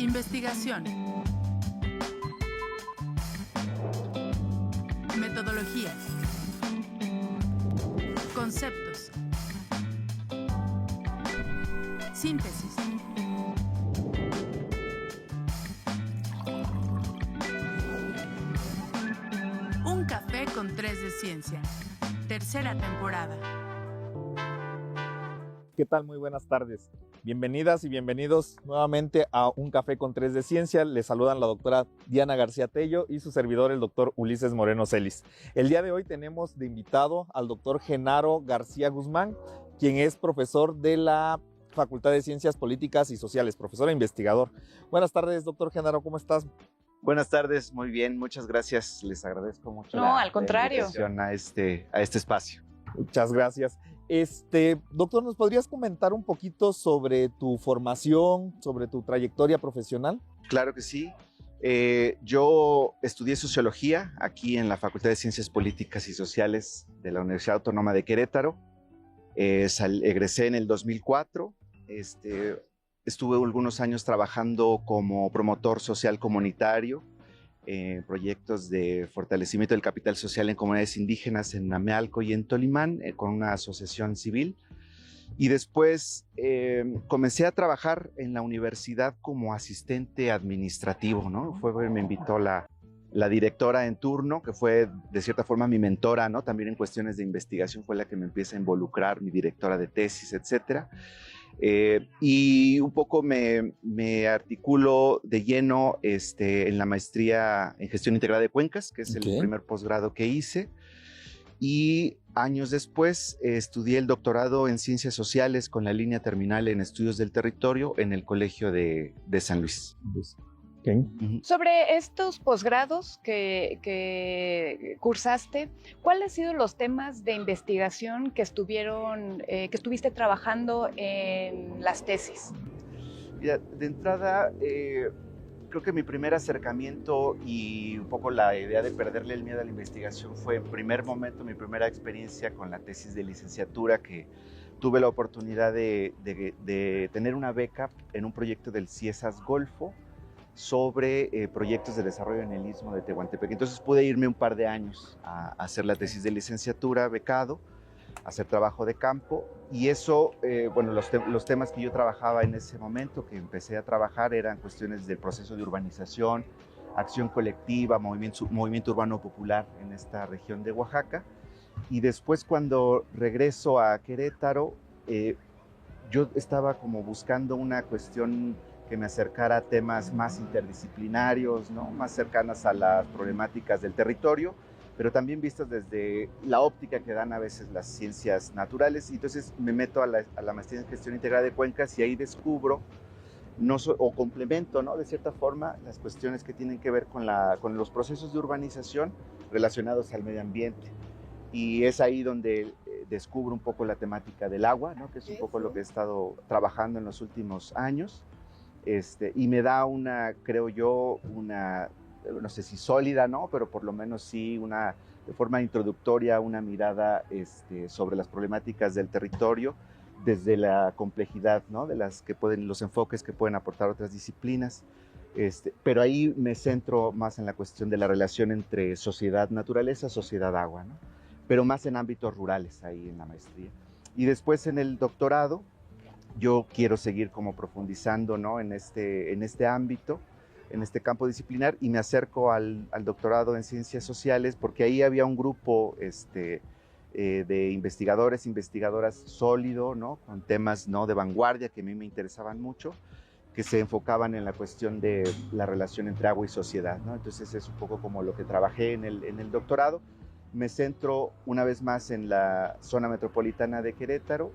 Investigación. Metodología. Conceptos. Síntesis. Un café con 3 de ciencia. Tercera temporada. ¿Qué tal? Muy buenas tardes. Bienvenidas y bienvenidos nuevamente a Un Café con 3 de Ciencia. Les saludan la doctora Diana García Tello y su servidor, el doctor Ulises Moreno Celis. El día de hoy tenemos de invitado al doctor Genaro García Guzmán, quien es profesor de la Facultad de Ciencias Políticas y Sociales, profesor e investigador. Buenas tardes, doctor Genaro, ¿cómo estás? Buenas tardes, muy bien, muchas gracias. Les agradezco mucho al contrario. la invitación a este espacio. Muchas gracias. Doctor, ¿nos podrías comentar un poquito sobre tu formación, sobre tu trayectoria profesional? Claro que sí. Yo estudié Sociología aquí en la Facultad de Ciencias Políticas y Sociales de la Universidad Autónoma de Querétaro. Egresé en el 2004. Estuve algunos años trabajando como promotor social comunitario, proyectos de fortalecimiento del capital social en comunidades indígenas en Amealco y en Tolimán, con una asociación civil. Y después comencé a trabajar en la universidad como asistente administrativo, ¿no? Me invitó la directora en turno, que fue de cierta forma mi mentora, ¿no? También en cuestiones de investigación fue la que me empieza a involucrar, mi directora de tesis, etcétera. Y un poco me articulo de lleno en la maestría en gestión integrada de cuencas, que es el primer posgrado que hice. Y años después estudié el doctorado en ciencias sociales con la línea terminal en estudios del territorio en el Colegio de San Luis. Okay. Sobre estos posgrados que cursaste, ¿cuáles han sido los temas de investigación que estuviste trabajando en las tesis? Ya, de entrada, creo que mi primer acercamiento y un poco la idea de perderle el miedo a la investigación fue en primer momento mi primera experiencia con la tesis de licenciatura, que tuve la oportunidad de tener una beca en un proyecto del CIESAS Golfo sobre proyectos de desarrollo en el Istmo de Tehuantepec. Entonces pude irme un par de años a hacer la tesis de licenciatura becado, hacer trabajo de campo, y eso, los temas que yo trabajaba en ese momento, que empecé a trabajar, eran cuestiones del proceso de urbanización, acción colectiva, movimiento urbano popular en esta región de Oaxaca. Y después, cuando regreso a Querétaro, yo estaba como buscando una cuestión que me acercara a temas más interdisciplinarios, ¿no? Más cercanas a las problemáticas del territorio, pero también vistas desde la óptica que dan a veces las ciencias naturales. Y entonces me meto a la maestría en gestión integrada de cuencas y ahí descubro o complemento, ¿no? De cierta forma, las cuestiones que tienen que ver con los procesos de urbanización relacionados al medio ambiente. Y es ahí donde descubro un poco la temática del agua, ¿no? Que es un poco lo que he estado trabajando en los últimos años. Y me da creo yo, no sé si sólida, ¿no? Pero por lo menos sí de forma introductoria, una mirada sobre las problemáticas del territorio desde la complejidad, ¿no? De los enfoques que pueden aportar otras disciplinas. Pero ahí me centro más en la cuestión de la relación entre sociedad-naturaleza, sociedad-agua, ¿no? Pero más en ámbitos rurales ahí en la maestría. Y después en el doctorado, yo quiero seguir como profundizando, ¿no? en este ámbito, en este campo disciplinar, y me acerco al doctorado en ciencias sociales porque ahí había un grupo de investigadoras sólido, ¿no? Con temas, ¿no? de vanguardia que a mí me interesaban mucho, que se enfocaban en la cuestión de la relación entre agua y sociedad, ¿no? Entonces es un poco como lo que trabajé en el doctorado. Me centro una vez más en la zona metropolitana de Querétaro,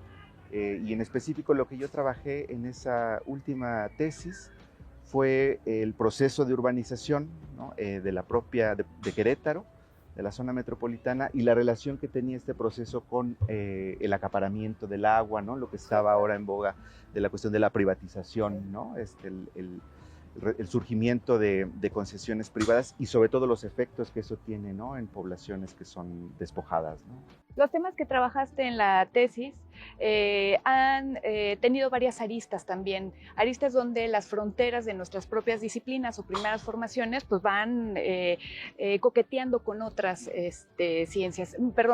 y en específico lo que yo trabajé en esa última tesis fue el proceso de urbanización, ¿no? De la propia de Querétaro, de la zona metropolitana, y la relación que tenía este proceso con el acaparamiento del agua, ¿no? Lo que estaba ahora en boga de la cuestión de la privatización, ¿no? el surgimiento de concesiones privadas y sobre todo los efectos que eso tiene, ¿no?, en poblaciones que son despojadas, ¿no? Los temas que trabajaste en la tesis han tenido varias aristas también, aristas donde las fronteras de nuestras propias disciplinas o primeras formaciones pues van coqueteando con otras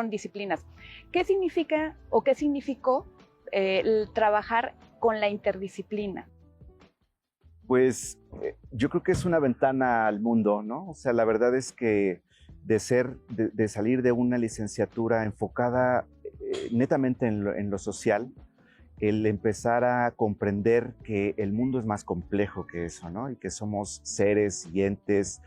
disciplinas. ¿Qué significa o qué significó el trabajar con la interdisciplina? Pues yo creo que es una ventana al mundo, ¿no? O sea, la verdad es que de salir de una licenciatura enfocada netamente en lo social, el empezar a comprender que el mundo es más complejo que eso, ¿no? Y que somos seres y entes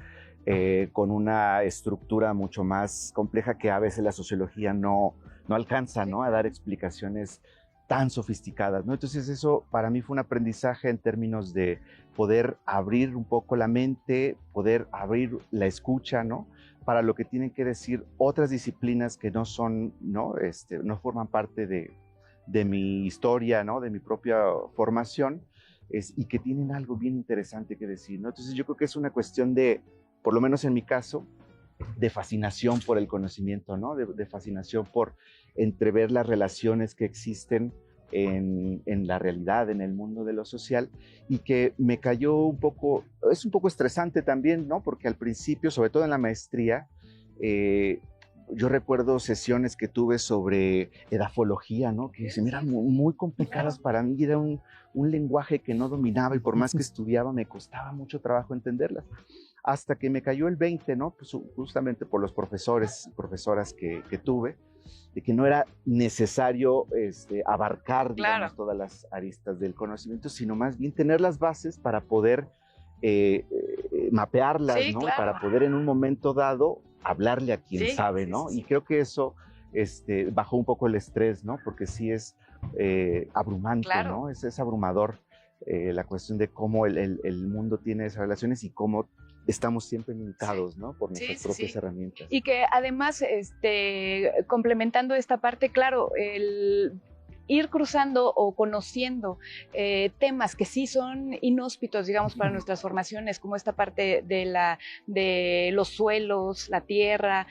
con una estructura mucho más compleja que a veces la sociología no alcanza, ¿no?, a dar explicaciones tan sofisticadas, ¿no? Entonces eso para mí fue un aprendizaje en términos de poder abrir un poco la mente, poder abrir la escucha, ¿no?, para lo que tienen que decir otras disciplinas que no son, ¿no?, no forman parte de mi historia, ¿no?, de mi propia formación, y que tienen algo bien interesante que decir, ¿no? Entonces yo creo que es una cuestión de, por lo menos en mi caso, de fascinación por el conocimiento, ¿no?, de fascinación por entrever las relaciones que existen en la realidad, en el mundo de lo social, y que me cayó un poco, es un poco estresante también, ¿no?, porque al principio, sobre todo en la maestría, yo recuerdo sesiones que tuve sobre edafología, ¿no?, que se me eran muy complicadas para mí, era un lenguaje que no dominaba y por más que estudiaba me costaba mucho trabajo entenderlas. Hasta que me cayó el 20, ¿no?, pues justamente por los profesores y profesoras que tuve, de que no era necesario abarcar, digamos, todas las aristas del conocimiento, sino más bien tener las bases para poder mapearlas, Sí, ¿no?, claro. para poder en un momento dado hablarle a quien sabe, ¿no? Sí. Y creo que eso bajó un poco el estrés, ¿no? Porque sí es abrumante, Claro. ¿no? Es abrumador la cuestión de cómo el mundo tiene esas relaciones y cómo estamos siempre limitados, ¿no?, por nuestras propias herramientas. Y que además, complementando esta parte, claro, el ir cruzando o conociendo temas que sí son inhóspitos, digamos, para nuestras formaciones, como esta parte de los suelos, la tierra,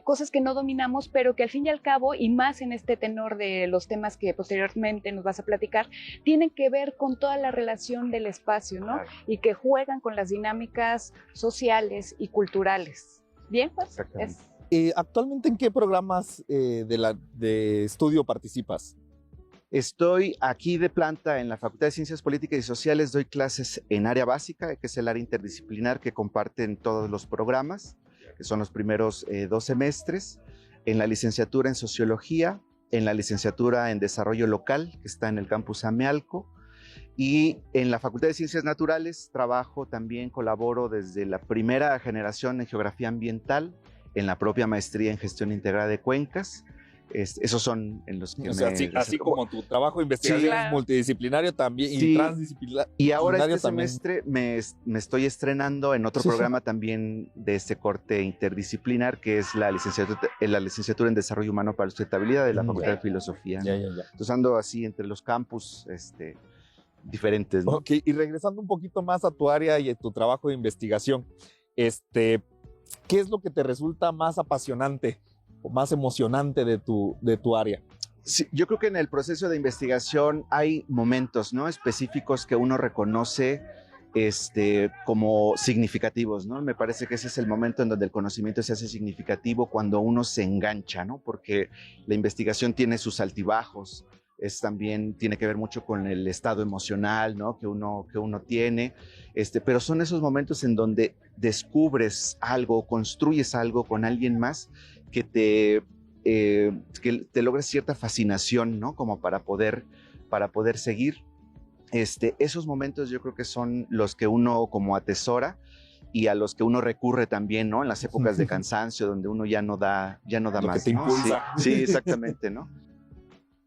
cosas que no dominamos, pero que al fin y al cabo, y más en este tenor de los temas que posteriormente nos vas a platicar, tienen que ver con toda la relación del espacio, ¿no? Claro. Y que juegan con las dinámicas sociales y culturales. ¿Bien? Pues, Exactamente. ¿Actualmente en qué programas de estudio participas? Estoy aquí de planta en la Facultad de Ciencias Políticas y Sociales, doy clases en área básica, que es el área interdisciplinar que comparten todos los programas, que son los primeros 2 semestres, en la licenciatura en Sociología, en la licenciatura en Desarrollo Local, que está en el campus Amealco, y en la Facultad de Ciencias Naturales trabajo también, colaboro desde la primera generación en Geografía Ambiental, en la propia maestría en Gestión Integrada de Cuencas. Esos son en los que O sea, así como tu trabajo de investigación claro. es multidisciplinario también Sí. y transdisciplinario. Y ahora este también. semestre me estoy estrenando en otro programa también de este corte interdisciplinar, que es la licenciatura en Desarrollo Humano para la Sustentabilidad de la Facultad de Filosofía, ¿no? Ya. Entonces ando así entre los campus diferentes, ¿no? Ok, y regresando un poquito más a tu área y a tu trabajo de investigación, ¿qué es lo que te resulta más apasionante o más emocionante de tu área? Sí, yo creo que en el proceso de investigación hay momentos, ¿no?, específicos que uno reconoce como significativos, ¿no? Me parece que ese es el momento en donde el conocimiento se hace significativo, cuando uno se engancha, ¿no? Porque la investigación tiene sus altibajos, también tiene que ver mucho con el estado emocional, ¿no?, que uno tiene, pero son esos momentos en donde descubres algo, construyes algo con alguien más que te logra cierta fascinación, ¿no?, como para poder seguir. Esos momentos yo creo que son los que uno como atesora y a los que uno recurre también, ¿no?, en las épocas de cansancio, donde uno ya no da Lo más, que te ¿no? impulsa. Sí, exactamente, ¿no?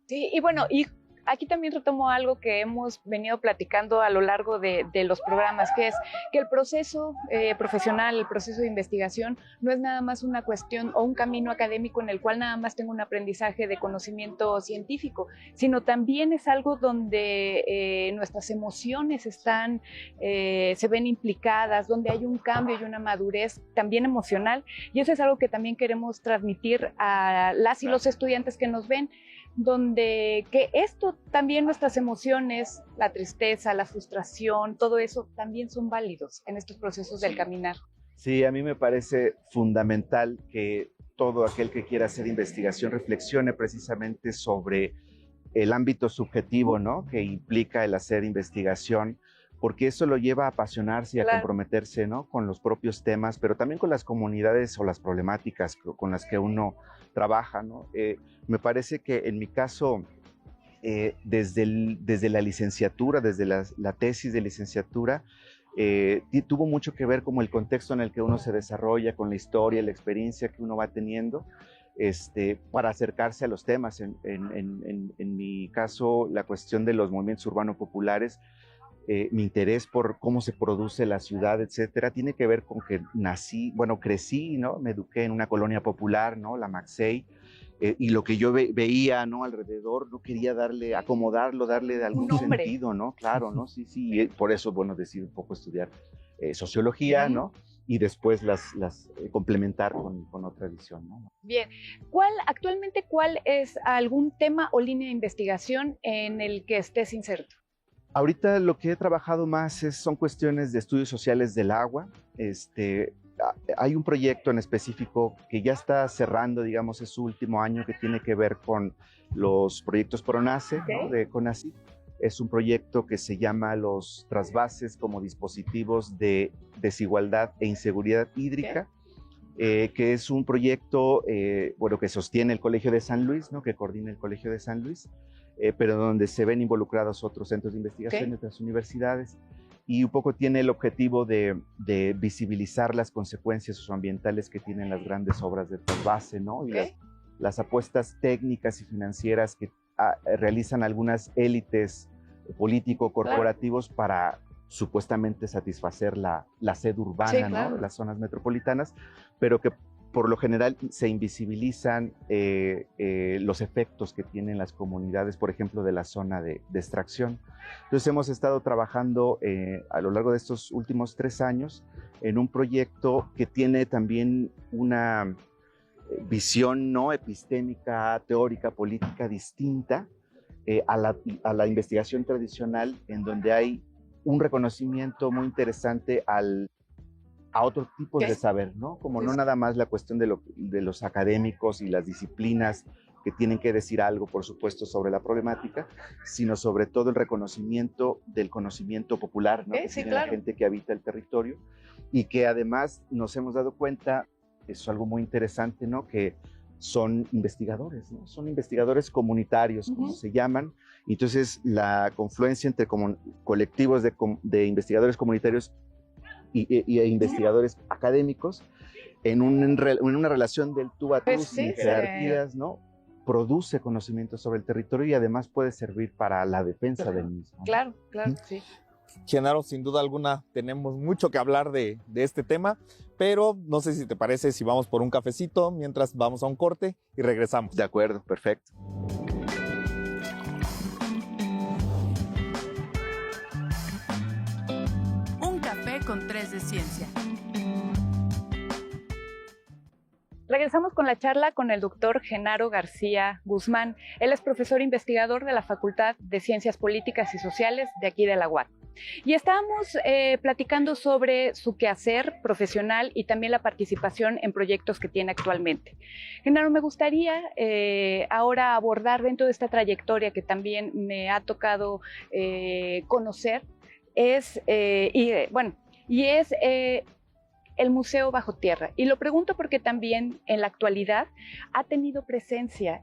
Sí, y bueno, y Aquí también retomo algo que hemos venido platicando a lo largo de los programas, que es que el proceso profesional, el proceso de investigación, no es nada más una cuestión o un camino académico en el cual nada más tengo un aprendizaje de conocimiento científico, sino también es algo donde nuestras emociones están, se ven implicadas, donde hay un cambio y una madurez también emocional, y eso es algo que también queremos transmitir a las y los estudiantes que nos ven, donde que esto también, nuestras emociones, la tristeza, la frustración, todo eso también son válidos en estos procesos del caminar. Sí, a mí me parece fundamental que todo aquel que quiera hacer investigación reflexione precisamente sobre el ámbito subjetivo, ¿no?, que implica el hacer investigación, porque eso lo lleva a apasionarse y a comprometerse, ¿no?, con los propios temas, pero también con las comunidades o las problemáticas con las que uno trabaja, ¿no? Me parece que en mi caso, desde la licenciatura, desde la tesis de licenciatura, tuvo mucho que ver como el contexto en el que uno se desarrolla, con la historia, la experiencia que uno va teniendo, para acercarse a los temas. En mi caso, la cuestión de los movimientos urbanos populares, mi interés por cómo se produce la ciudad, etcétera, tiene que ver con que crecí, ¿no? Me eduqué en una colonia popular, ¿no?, la Maxey, y lo que yo veía, ¿no?, alrededor, no quería acomodarlo, darle de algún sentido, ¿no? Claro, ¿no? Sí, y por eso, decidí un poco estudiar sociología, ¿no? Y después las complementar con otra visión, ¿no? Bien, actualmente, ¿cuál es algún tema o línea de investigación en el que estés inserto? Ahorita lo que he trabajado más son cuestiones de estudios sociales del agua. Hay un proyecto en específico que ya está cerrando, digamos, es su último año, que tiene que ver con los proyectos PRONACE, ¿no?, de CONACYT. Es un proyecto que se llama los trasvases como dispositivos de desigualdad e inseguridad hídrica, que es un proyecto que sostiene el Colegio de San Luis, ¿no?, que coordina el Colegio de San Luis, pero donde se ven involucrados otros centros de investigación y otras universidades, y un poco tiene el objetivo de visibilizar las consecuencias socioambientales que tienen las grandes obras de trasvase, ¿no?, y las apuestas técnicas y financieras que realizan algunas élites político-corporativos para supuestamente satisfacer la sed urbana, ¿no?, de las zonas metropolitanas, pero que por lo general se invisibilizan los efectos que tienen las comunidades, por ejemplo, de la zona de extracción. Entonces hemos estado trabajando a lo largo de estos últimos 3 años en un proyecto que tiene también una visión no epistémica, teórica, política distinta a la investigación tradicional, en donde hay un reconocimiento muy interesante a otros tipos de saber, ¿no? Como no nada más la cuestión de los académicos y las disciplinas que tienen que decir algo, por supuesto, sobre la problemática, sino sobre todo el reconocimiento del conocimiento popular, ¿no?, que tiene la gente que habita el territorio, y que además nos hemos dado cuenta, es algo muy interesante, ¿no?, que son investigadores, ¿no? Son investigadores comunitarios, como se llaman. Entonces, la confluencia entre colectivos de investigadores comunitarios y investigadores académicos en una relación del tú a tú, sin jerarquías, ¿no?, produce conocimiento sobre el territorio y además puede servir para la defensa del mismo, ¿no? Claro, sí. Genaro, sin duda alguna tenemos mucho que hablar de este tema, pero no sé si te parece si vamos por un cafecito mientras vamos a un corte y regresamos. De acuerdo, perfecto. Un café con 3 de ciencia. Regresamos con la charla con el doctor Genaro García Guzmán. Él es profesor investigador de la Facultad de Ciencias Políticas y Sociales de aquí de la UAT. Y estábamos platicando sobre su quehacer profesional y también la participación en proyectos que tiene actualmente. Genaro, me gustaría ahora abordar dentro de esta trayectoria que también me ha tocado conocer, es el Museo Bajo Tierra. Y lo pregunto porque también en la actualidad ha tenido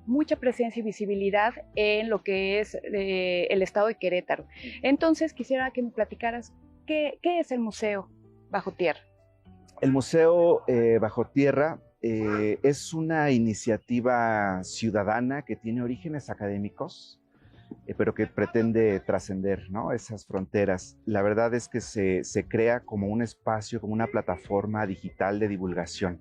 mucha presencia y visibilidad en lo que es el estado de Querétaro. Entonces quisiera que me platicaras qué es el Museo Bajo Tierra. El Museo Bajo Tierra es una iniciativa ciudadana que tiene orígenes académicos pero que pretende trascender, ¿no?, esas fronteras. La verdad es que se crea como un espacio, como una plataforma digital de divulgación.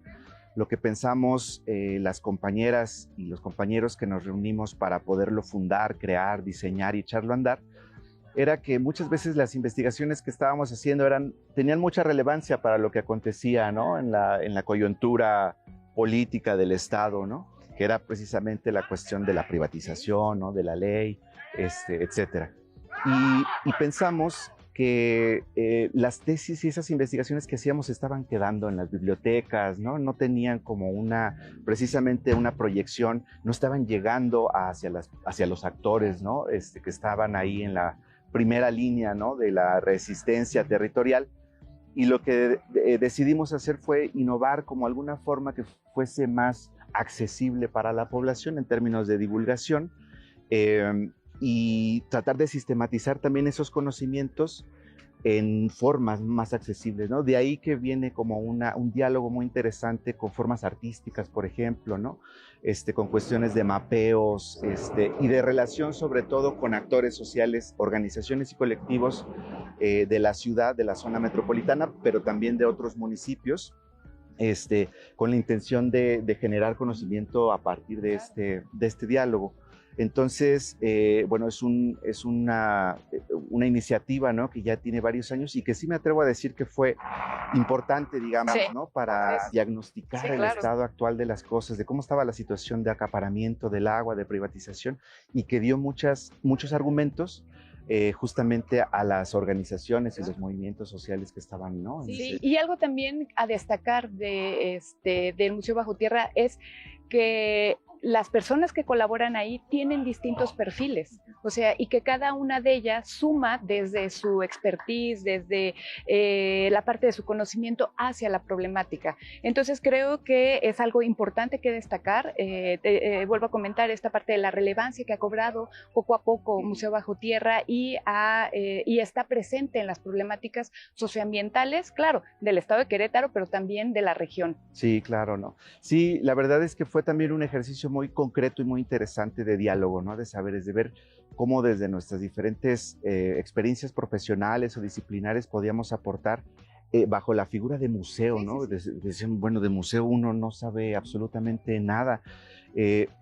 Lo que pensamos las compañeras y los compañeros que nos reunimos para poderlo fundar, crear, diseñar y echarlo a andar, era que muchas veces las investigaciones que estábamos haciendo tenían mucha relevancia para lo que acontecía, ¿no?, en la coyuntura política del Estado, ¿no?, que era precisamente la cuestión de la privatización, ¿no?, de la ley, etcétera. Y pensamos que las tesis y esas investigaciones que hacíamos estaban quedando en las bibliotecas, ¿no? No tenían como precisamente una proyección, no estaban llegando hacia los actores, ¿no?, que estaban ahí en la primera línea, ¿no?, de la resistencia territorial. Y lo que decidimos hacer fue innovar como alguna forma que fuese más accesible para la población en términos de divulgación, y tratar de sistematizar también esos conocimientos en formas más accesibles, ¿no? De ahí que viene como un diálogo muy interesante con formas artísticas, por ejemplo, ¿no? Con cuestiones de mapeos, y de relación sobre todo con actores sociales, organizaciones y colectivos de la ciudad, de la zona metropolitana, pero también de otros municipios, con la intención de generar conocimiento a partir de este diálogo. Entonces, bueno, es una iniciativa, ¿no?, que ya tiene varios años y que sí me atrevo a decir que fue importante, digamos, sí, ¿no?, para diagnosticar el estado actual de las cosas, de cómo estaba la situación de acaparamiento del agua, de privatización, y que dio muchos argumentos justamente a las organizaciones y los movimientos sociales que estaban, ¿no? Sí, y algo también a destacar del Museo Bajo Tierra es que las personas que colaboran ahí tienen distintos perfiles, o sea, y que cada una de ellas suma desde su expertise, desde la parte de su conocimiento hacia la problemática. Entonces creo que es algo importante que destacar. Vuelvo a comentar esta parte de la relevancia que ha cobrado poco a poco Museo Bajo Tierra y está presente en las problemáticas socioambientales, claro, del estado de Querétaro, pero también de la región. Sí, claro, ¿no? Sí, la verdad es que fue también un ejercicio muy concreto y muy interesante de diálogo, ¿no?, de saberes, de ver cómo desde nuestras diferentes experiencias profesionales o disciplinares podíamos aportar bajo la figura de museo, ¿no? Decían, bueno, de museo uno no sabe absolutamente nada,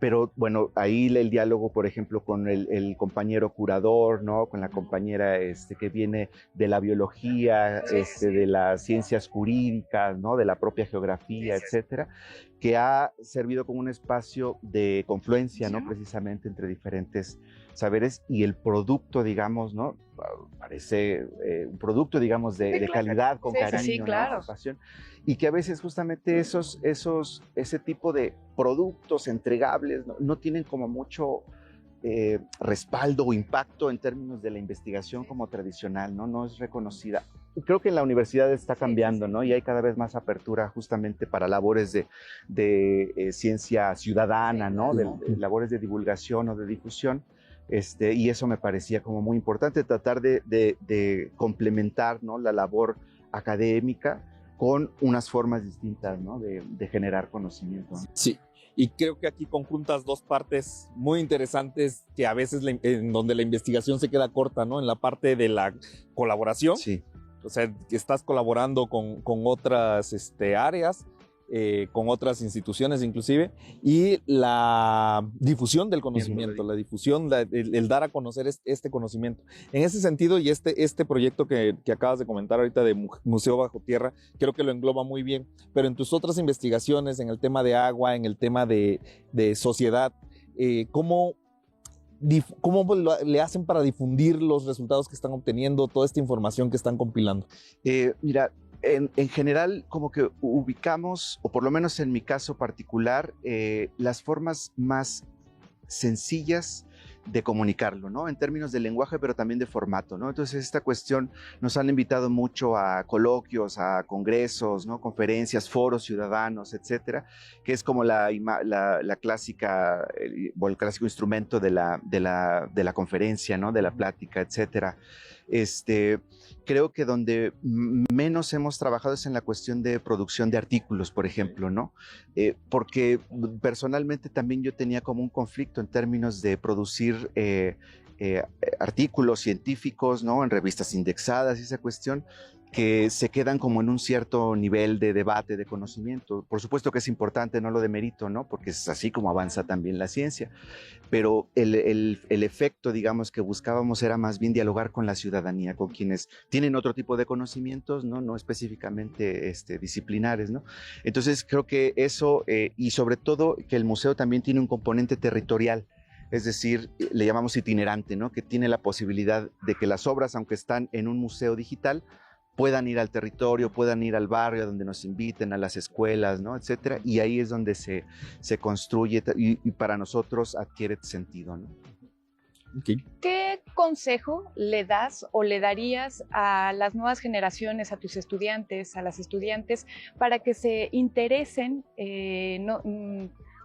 pero bueno, ahí el diálogo, por ejemplo, con el compañero curador, ¿no?, con la compañera que viene de la biología, de las ciencias jurídicas, ¿no?, de la propia geografía, etcétera, que ha servido como un espacio de confluencia, ¿no?, precisamente entre diferentes saberes, y el producto, digamos, ¿no?, parece un producto, digamos, de calidad, con cariño, claro, ¿no?, con pasión, y que a veces justamente ese tipo de productos entregables no tienen como mucho respaldo o impacto en términos de la investigación como tradicional, ¿no? No es reconocida. Creo que en la universidad está cambiando, ¿no? Y hay cada vez más apertura justamente para labores de ciencia ciudadana, ¿no? De labores de divulgación o de difusión. Y eso me parecía como muy importante, tratar de complementar, ¿no?, la labor académica con unas formas distintas, ¿no?, de generar conocimiento, ¿no? Sí, y creo que aquí conjuntas dos partes muy interesantes que a veces en donde la investigación se queda corta, ¿no? En la parte de la colaboración. Sí. O sea, que estás colaborando con otras áreas, con otras instituciones inclusive, y la difusión del conocimiento, la difusión, el dar a conocer este conocimiento. En ese sentido, y este proyecto que acabas de comentar ahorita de Museo Bajo Tierra, creo que lo engloba muy bien, pero en tus otras investigaciones, en el tema de agua, en el tema de sociedad, ¿cómo le hacen para difundir los resultados que están obteniendo, toda esta información que están compilando? Mira, en general como que ubicamos, o por lo menos en mi caso particular, las formas más sencillas de comunicarlo, ¿no? En términos de lenguaje, pero también de formato, ¿no? Entonces esta cuestión nos han invitado mucho a coloquios, a congresos, ¿no?, conferencias, foros ciudadanos, etcétera, que es como la clásica, o el clásico instrumento de la conferencia, ¿no?, de la plática, etcétera. Creo que donde menos hemos trabajado es en la cuestión de producción de artículos, por ejemplo, ¿no? Porque personalmente también yo tenía como un conflicto en términos de producir artículos científicos, ¿no? En revistas indexadas y esa cuestión, que se quedan como en un cierto nivel de debate, de conocimiento. Por supuesto que es importante, no lo demerito, ¿no? Porque es así como avanza también la ciencia, pero el efecto, digamos, que buscábamos era más bien dialogar con la ciudadanía, con quienes tienen otro tipo de conocimientos, no específicamente disciplinares, ¿no? Entonces creo que eso, y sobre todo que el museo también tiene un componente territorial, es decir, le llamamos itinerante, ¿no? Que tiene la posibilidad de que las obras, aunque están en un museo digital, puedan ir al territorio, puedan ir al barrio donde nos inviten, a las escuelas, ¿no? Etcétera, y ahí es donde se construye y para nosotros adquiere sentido, ¿no? Okay. ¿Qué consejo le das o le darías a las nuevas generaciones, a tus estudiantes, a las estudiantes, para que se interesen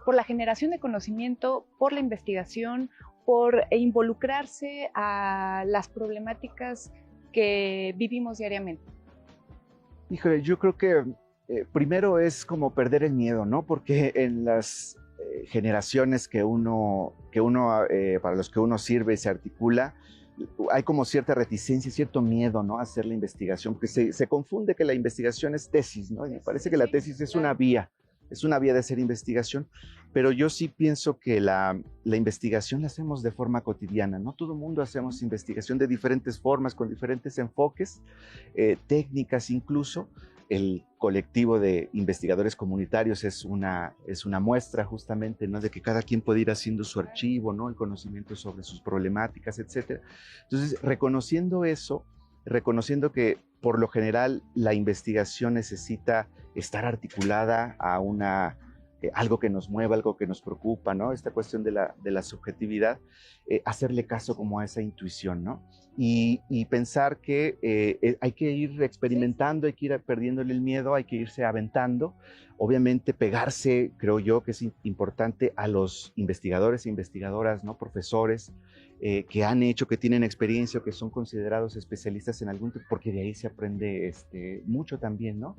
por la generación de conocimiento, por la investigación, por involucrarse a las problemáticas que vivimos diariamente? Híjole, yo creo que primero es como perder el miedo, ¿no? Porque en las generaciones para los que uno sirve y se articula, hay como cierta reticencia, cierto miedo, ¿no? A hacer la investigación, porque se confunde que la investigación es tesis, ¿no? Y me parece que la tesis es una vía de hacer investigación, pero yo sí pienso que la investigación la hacemos de forma cotidiana, ¿no? Todo el mundo hacemos investigación de diferentes formas, con diferentes enfoques, técnicas incluso. El colectivo de investigadores comunitarios es una muestra justamente, ¿no? De que cada quien puede ir haciendo su archivo, ¿no? El conocimiento sobre sus problemáticas, etc. Entonces, reconociendo eso, reconociendo que por lo general la investigación necesita estar articulada a algo que nos mueva, algo que nos preocupa, ¿no? Esta cuestión de la subjetividad, hacerle caso como a esa intuición, ¿no? Y pensar que hay que ir experimentando, hay que ir perdiéndole el miedo, hay que irse aventando. Obviamente pegarse, creo yo que es importante, a los investigadores e investigadoras, ¿no? Profesores que han hecho, que tienen experiencia o que son considerados especialistas en algún tema, porque de ahí se aprende mucho también, ¿no?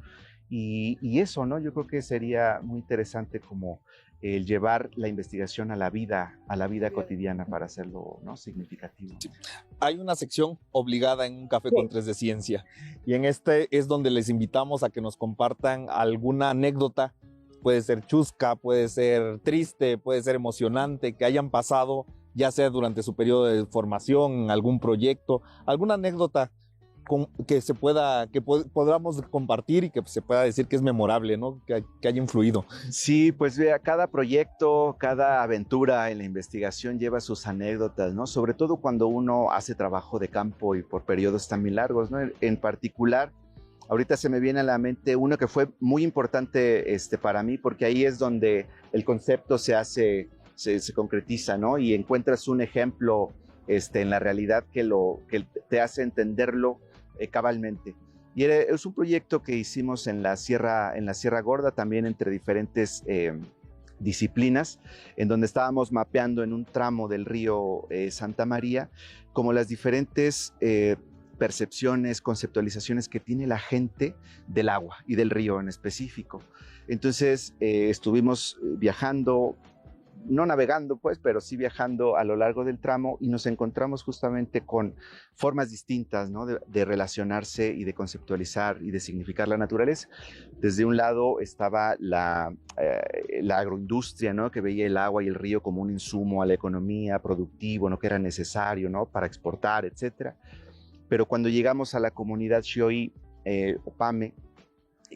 Y eso, ¿no? Yo creo que sería muy interesante como el llevar la investigación a la vida cotidiana para hacerlo, ¿no? Significativo. Sí. Hay una sección obligada en Un Café con Tres de Ciencia, y en es donde les invitamos a que nos compartan alguna anécdota. Puede ser chusca, puede ser triste, puede ser emocionante, que hayan pasado, ya sea durante su periodo de formación, en algún proyecto, alguna anécdota que podamos compartir y que se pueda decir que es memorable, ¿no? Que haya influido. Sí, pues vea, cada proyecto, cada aventura en la investigación lleva sus anécdotas, ¿no? Sobre todo cuando uno hace trabajo de campo y por periodos también largos, ¿no? En particular, ahorita se me viene a la mente uno que fue muy importante para mí, porque ahí es donde el concepto se concretiza, ¿no? Y encuentras un ejemplo en la realidad que te hace entenderlo cabalmente. Y es un proyecto que hicimos en la Sierra Gorda, también entre diferentes disciplinas, en donde estábamos mapeando en un tramo del río Santa María, como las diferentes percepciones, conceptualizaciones que tiene la gente del agua y del río en específico. Entonces estuvimos viajando, no navegando pues, pero sí viajando a lo largo del tramo, y nos encontramos justamente con formas distintas, ¿no? de relacionarse y de conceptualizar y de significar la naturaleza. Desde un lado estaba la agroindustria, ¿no? Que veía el agua y el río como un insumo a la economía productivo, ¿no? Que era necesario, ¿no? Para exportar, etc. Pero cuando llegamos a la comunidad Xioí, Opame,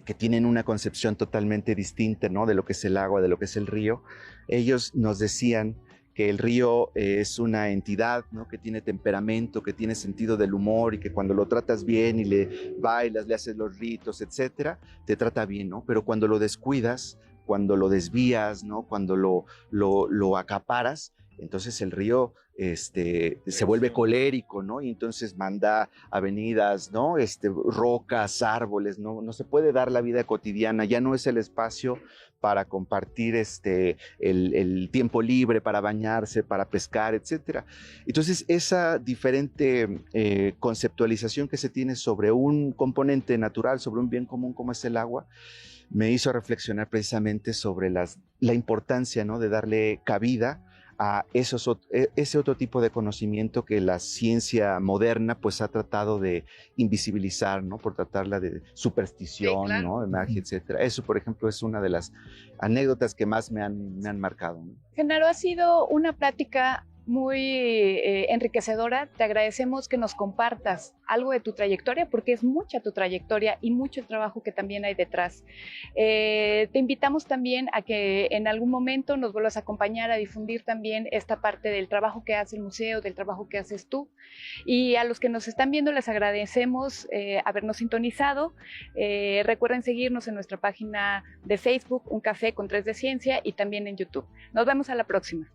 que tienen una concepción totalmente distinta, ¿no? De lo que es el agua, de lo que es el río, ellos nos decían que el río es una entidad, ¿no? Que tiene temperamento, que tiene sentido del humor, y que cuando lo tratas bien y le bailas, le haces los ritos, etcétera, te trata bien, ¿no? Pero cuando lo descuidas, cuando lo desvías, ¿no? Cuando lo acaparas, entonces el río se vuelve colérico, ¿no? Y entonces manda avenidas, ¿no? Rocas, árboles, no se puede dar la vida cotidiana, ya no es el espacio para compartir el tiempo libre, para bañarse, para pescar, etc. Entonces, esa diferente conceptualización que se tiene sobre un componente natural, sobre un bien común como es el agua, me hizo reflexionar precisamente sobre la importancia, ¿no? De darle cabida a ese otro tipo de conocimiento que la ciencia moderna pues ha tratado de invisibilizar, ¿no? Por tratarla de superstición, Sí, claro. ¿no? De magia, etcétera. Eso, por ejemplo, es una de las anécdotas que más me han marcado, ¿no? Genaro, ha sido una plática muy enriquecedora. Te agradecemos que nos compartas algo de tu trayectoria, porque es mucha tu trayectoria y mucho el trabajo que también hay detrás. Te invitamos también a que en algún momento nos vuelvas a acompañar a difundir también esta parte del trabajo que hace el museo, del trabajo que haces tú. Y a los que nos están viendo les agradecemos habernos sintonizado. Recuerden seguirnos en nuestra página de Facebook, Un Café con 3 de Ciencia, y también en YouTube. Nos vemos a la próxima.